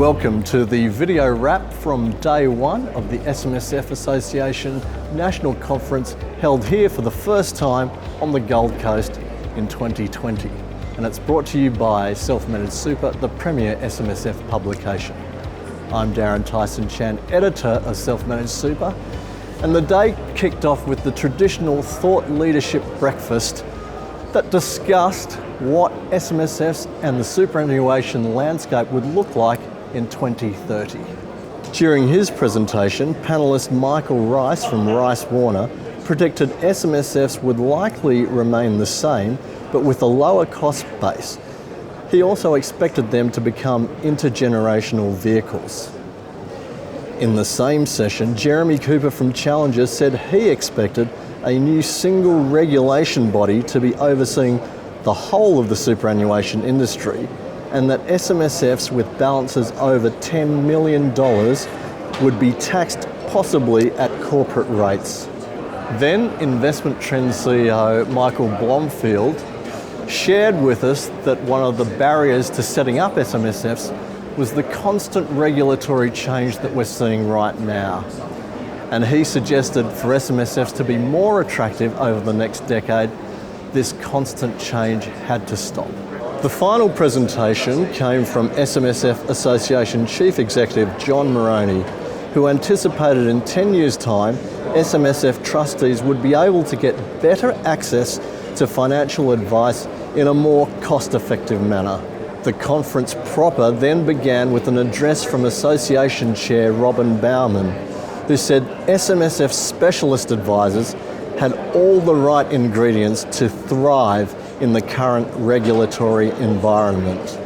Welcome to the video wrap from day one of the SMSF Association National Conference, held here for the first time on the Gold Coast in 2020. And it's brought to you by Self-Managed Super, the premier SMSF publication. I'm Darin Tyson-Chan, editor of Self-Managed Super, and the day kicked off with the traditional thought leadership breakfast that discussed what SMSFs and the superannuation landscape would look like in 2030. During his presentation, panellist Michael Rice from Rice Warner predicted SMSFs would likely remain the same, but with a lower cost base. He also expected them to become intergenerational vehicles. In the same session, Jeremy Cooper from Challenger said he expected a new single regulation body to be overseeing the whole of the superannuation industry, and that SMSFs with balances over $10 million would be taxed possibly at corporate rates. Then Investment Trends CEO Michael Blomfield shared with us that one of the barriers to setting up SMSFs was the constant regulatory change that we're seeing right now. And he suggested for SMSFs to be more attractive over the next decade, this constant change had to stop. The final presentation came from SMSF Association Chief Executive John Moroney, who anticipated in 10 years' time, SMSF trustees would be able to get better access to financial advice in a more cost-effective manner. The conference proper then began with an address from Association Chair Robin Bauman, who said SMSF specialist advisors had all the right ingredients to thrive in the current regulatory environment.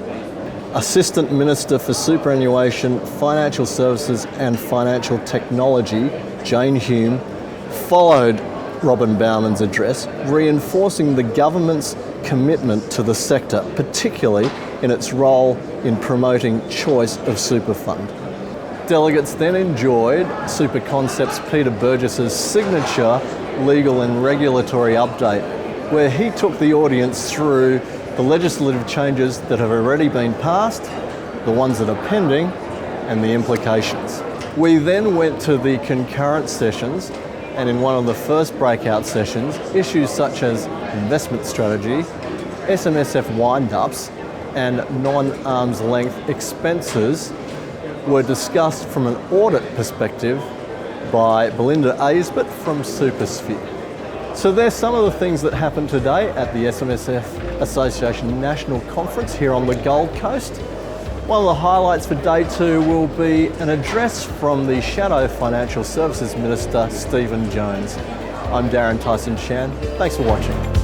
Assistant Minister for Superannuation, Financial Services and Financial Technology, Jane Hume, followed Robin Bauman's address, reinforcing the government's commitment to the sector, particularly in its role in promoting choice of super fund. Delegates then enjoyed Super Concepts Peter Burgess's signature legal and regulatory update, where he took the audience through the legislative changes that have already been passed, the ones that are pending, and the implications. We then went to the concurrent sessions, and in one of the first breakout sessions, issues such as investment strategy, SMSF wind-ups, and non-arm's length expenses were discussed from an audit perspective by Belinda Aisbett from Supersphere. So there's some of the things that happened today at the SMSF Association National Conference here on the Gold Coast. One of the highlights for day two will be an address from the Shadow Financial Services Minister, Stephen Jones. I'm Darin Tyson-Chan. Thanks for watching.